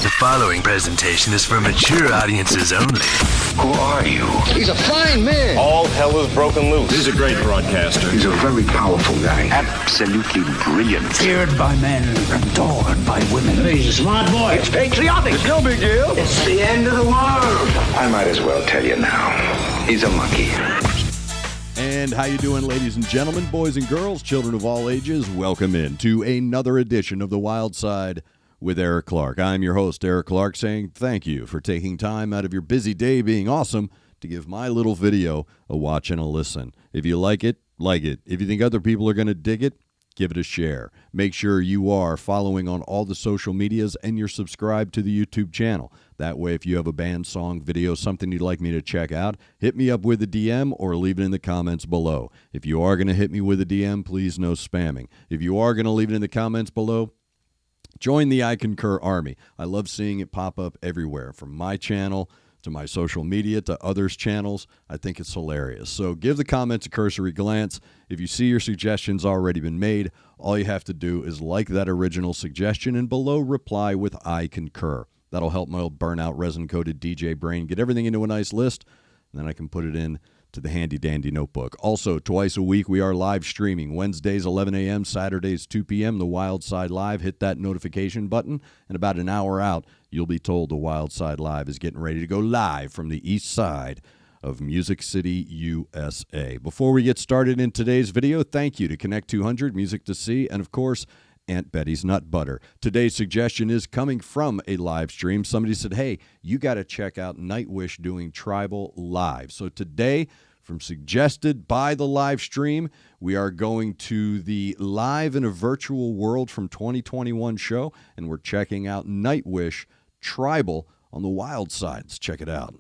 The following presentation is for mature audiences only. Who are you? He's a fine man. All hell is broken loose. He's a great broadcaster. He's a very powerful guy. Absolutely brilliant. Feared by men, adored by women. He's a smart boy. It's patriotic. It's no big deal. It's the end of the world. I might as well tell you now. He's a monkey. And how you doing, ladies and gentlemen, boys and girls, children of all ages? Welcome in to another edition of The Wild Side with Eric Clark. I'm your host, Eric Clark, saying thank you for taking time out of your busy day being awesome to give my little video a watch and a listen. If you like it, like it. If you think other people are going to dig it, give it a share. Make sure you are following on all the social medias and you're subscribed to the YouTube channel. That way, if you have a band, song, video, something you'd like me to check out, hit me up with a DM or leave it in the comments below. If you are going to hit me with a DM, please no spamming. If you are going to leave it in the comments below, join the I Concur Army. I love seeing it pop up everywhere, from my channel to my social media to others' channels. I think it's hilarious. So give the comments a cursory glance. If you see your suggestions already been made, all you have to do is like that original suggestion and below reply with I Concur. That'll help my old burnout resin-coated DJ brain get everything into a nice list, and then I can put it in to the handy-dandy notebook. Also, twice a week, we are live streaming. Wednesdays, 11 a.m., Saturdays, 2 p.m., The Wild Side Live. Hit that notification button, and about an hour out, you'll be told The Wild Side Live is getting ready to go live from the east side of Music City, USA. Before we get started in today's video, thank you to Connect 200, Music to See, and, of course, Aunt Betty's Nut Butter. Today's suggestion is coming from a live stream. Somebody said, hey, you got to check out Nightwish doing Tribal live. So today, from suggested by the live stream, we are going to the Live in a Virtual World from 2021 show, and we're checking out Nightwish Tribal on the Wild Side. Let's check it out.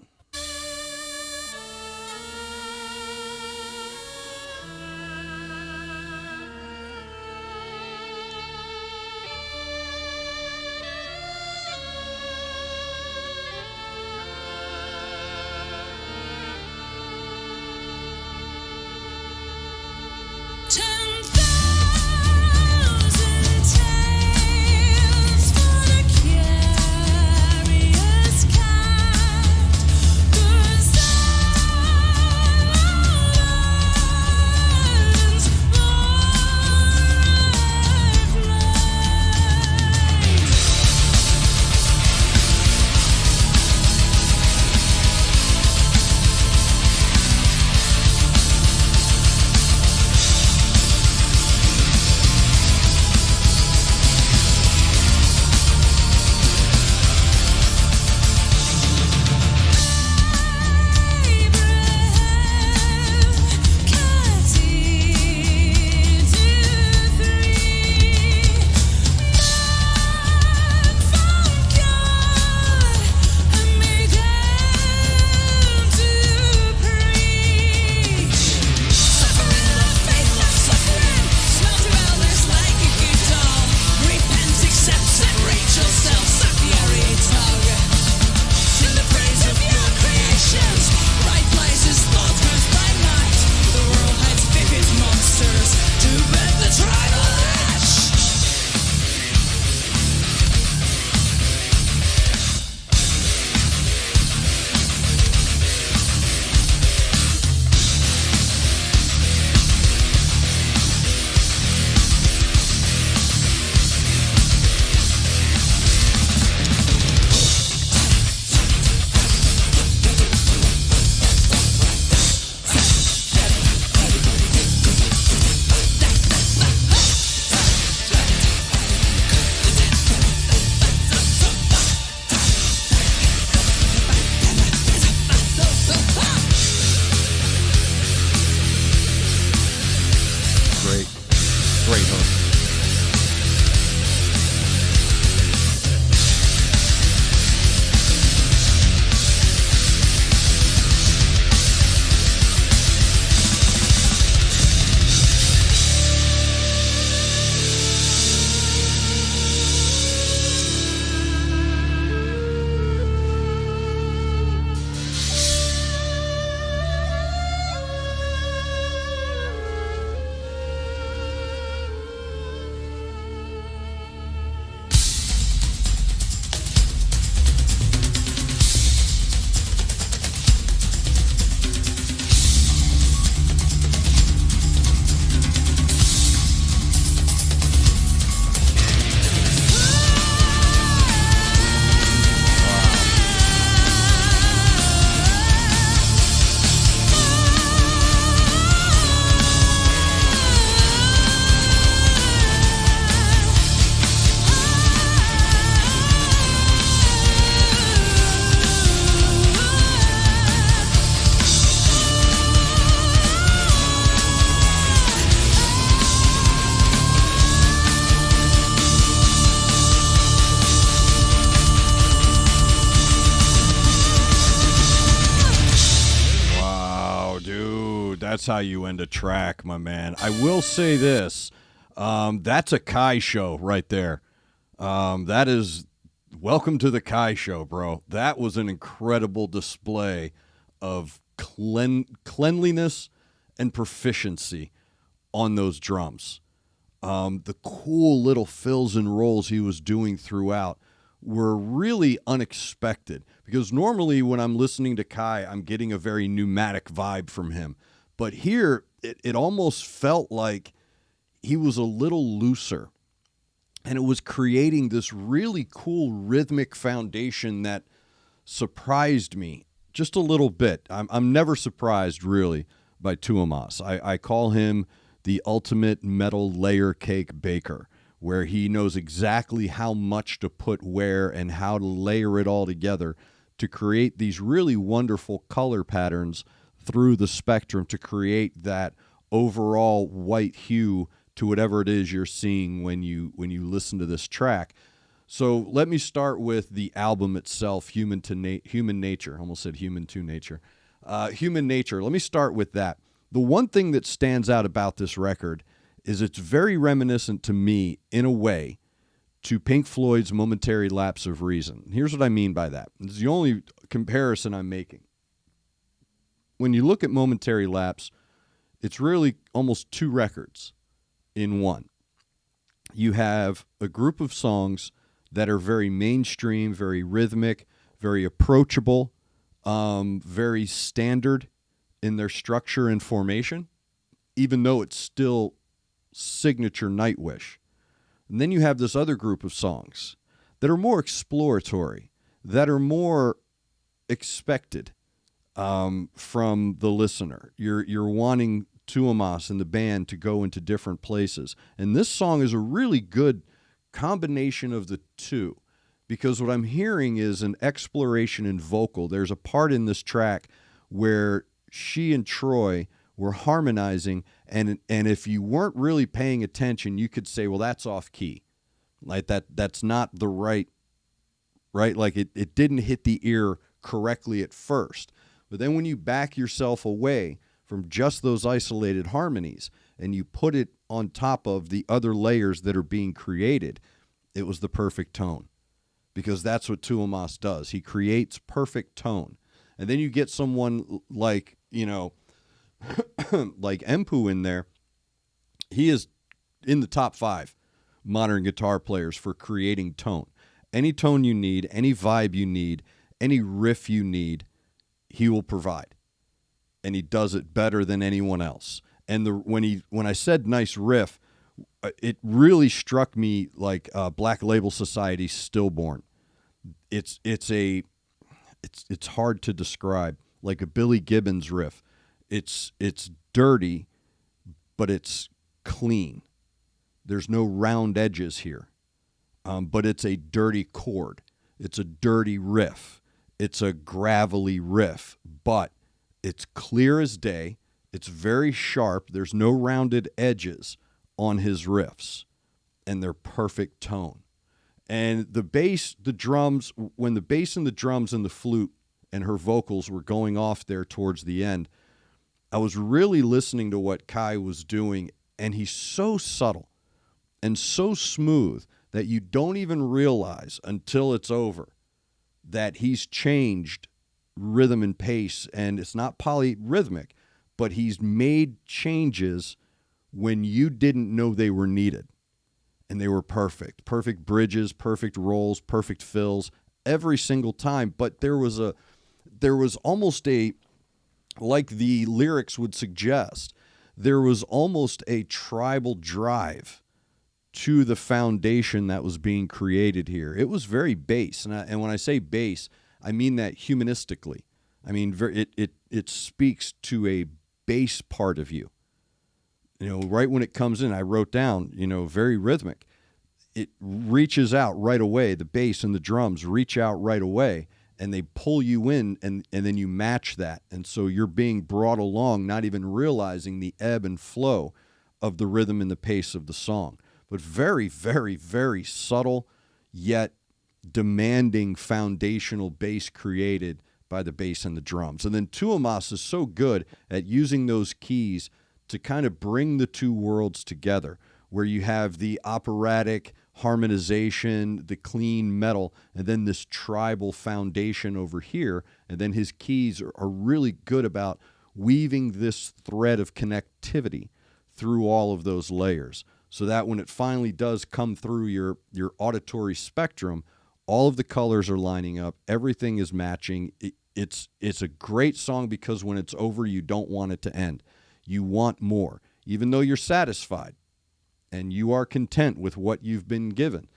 That's how you end a track, my man. I will say this. That's a Kai show right there. That is welcome to the Kai show, bro. That was an incredible display of cleanliness and proficiency on those drums. The cool little fills and rolls he was doing throughout were really unexpected, because normally when I'm listening to Kai, I'm getting a very pneumatic vibe from him. But here, it almost felt like he was a little looser, and it was creating this really cool rhythmic foundation that surprised me just a little bit. I'm never surprised, really, by Tuomas. I call him the ultimate metal layer cake baker, where he knows exactly how much to put where and how to layer it all together to create these really wonderful color patterns through the spectrum to create that overall white hue to whatever it is you're seeing when you listen to this track. So let me start with the album itself, Human Nature. I almost said Human to Nature. Human Nature. Let me start with that. The one thing that stands out about this record is it's very reminiscent to me, in a way, to Pink Floyd's Momentary Lapse of Reason. Here's what I mean by that. It's the only comparison I'm making. When you look at Momentary Lapse, it's really almost two records in one. You have a group of songs that are very mainstream, very rhythmic, very approachable, very standard in their structure and formation, even though it's still signature Nightwish. And then you have this other group of songs that are more exploratory, that are more expected from the listener. You're wanting Tuomas and the band to go into different places. And this song is a really good combination of the two, because what I'm hearing is an exploration in vocal. There's a part in this track where she and Troy were harmonizing, and if you weren't really paying attention, you could say, well, that's off key. Like that's not the right, like it didn't hit the ear correctly at first. But then when you back yourself away from just those isolated harmonies and you put it on top of the other layers that are being created, it was the perfect tone. Because that's what Tuomas does. He creates perfect tone. And then you get someone like, like Empu in there. He is in the top 5 modern guitar players for creating tone. Any tone you need, any vibe you need, any riff you need, he will provide. And he does it better than anyone else. And when I said nice riff, it really struck me like Black Label Society's Stillborn. It's hard to describe, like a Billy Gibbons riff. It's dirty, but it's clean. There's no round edges here, but it's a dirty chord. It's a dirty riff. It's a gravelly riff, but it's clear as day. It's very sharp. There's no rounded edges on his riffs, and they're perfect tone. And the bass, the drums, when the bass and the drums and the flute and her vocals were going off there towards the end, I was really listening to what Kai was doing, and he's so subtle and so smooth that you don't even realize until it's over that he's changed rhythm and pace, and it's not polyrhythmic, but he's made changes when you didn't know they were needed. And they were perfect. Perfect bridges, perfect rolls, perfect fills every single time. But there was almost a, like the lyrics would suggest, there was almost a tribal drive to the foundation that was being created here. It was very bass. And when I say bass, I mean that humanistically. I mean, it speaks to a bass part of you. Right when it comes in, I wrote down, very rhythmic. It reaches out right away. The bass and the drums reach out right away, and they pull you in, and then you match that. And so you're being brought along, not even realizing the ebb and flow of the rhythm and the pace of the song. But very, very, very subtle, yet demanding foundational bass created by the bass and the drums. And then Tuomas is so good at using those keys to kind of bring the two worlds together, where you have the operatic harmonization, the clean metal, and then this tribal foundation over here. And then his keys are really good about weaving this thread of connectivity through all of those layers, so that when it finally does come through your auditory spectrum, all of the colors are lining up, everything is matching. It's a great song because when it's over, you don't want it to end. You want more. Even though you're satisfied and you are content with what you've been given,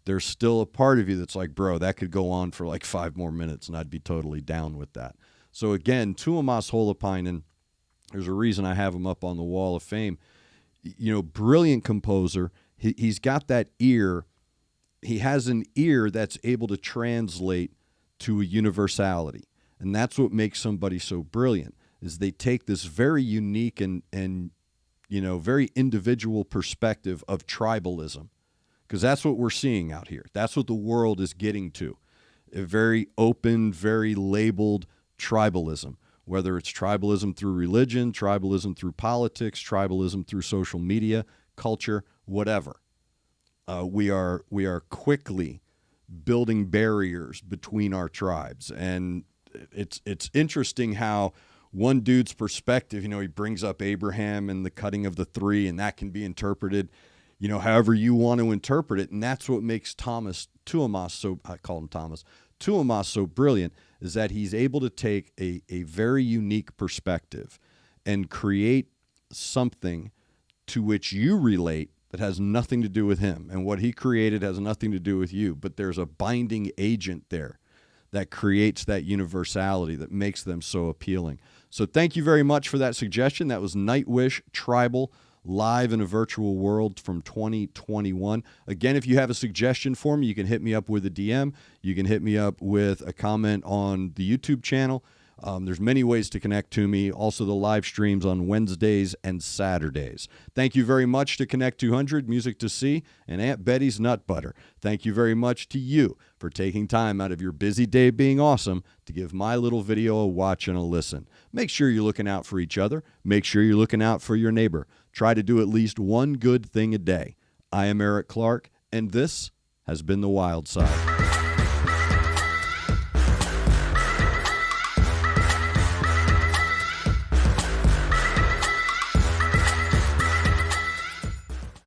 there's still a part of you that's like, bro, that could go on for like 5 more minutes, and I'd be totally down with that. So again, Tuomas Holopainen, there's a reason I have him up on the Wall of Fame. You know, brilliant composer. He's got that ear. He has an ear that's able to translate to a universality. And that's what makes somebody so brilliant, is they take this very unique and you know, very individual perspective of tribalism, because that's what we're seeing out here. That's what the world is getting to. A very open, very labeled tribalism, whether it's tribalism through religion, tribalism through politics, tribalism through social media, culture, whatever. We are quickly building barriers between our tribes. And it's interesting how one dude's perspective, you know, he brings up Abraham and the cutting of the three, and that can be interpreted, you know, however you want to interpret it. And that's what makes Tuomas so brilliant, is that he's able to take a very unique perspective and create something to which you relate that has nothing to do with him. And what he created has nothing to do with you. But there's a binding agent there that creates that universality that makes them so appealing. So thank you very much for that suggestion. That was Nightwish Tribal, live in a virtual world from 2021. Again, if you have a suggestion for me, you can hit me up with a DM. You can hit me up with a comment on the YouTube channel. There's many ways to connect to me. Also, the live streams on Wednesdays and Saturdays. Thank you very much to Connect 200, Music to See, and Aunt Betty's Nut Butter. Thank you very much to you for taking time out of your busy day being awesome to give my little video a watch and a listen. Make sure you're looking out for each other. Make sure you're looking out for your neighbor. Try to do at least one good thing a day. I am Eric Clark, and this has been The Wild Side.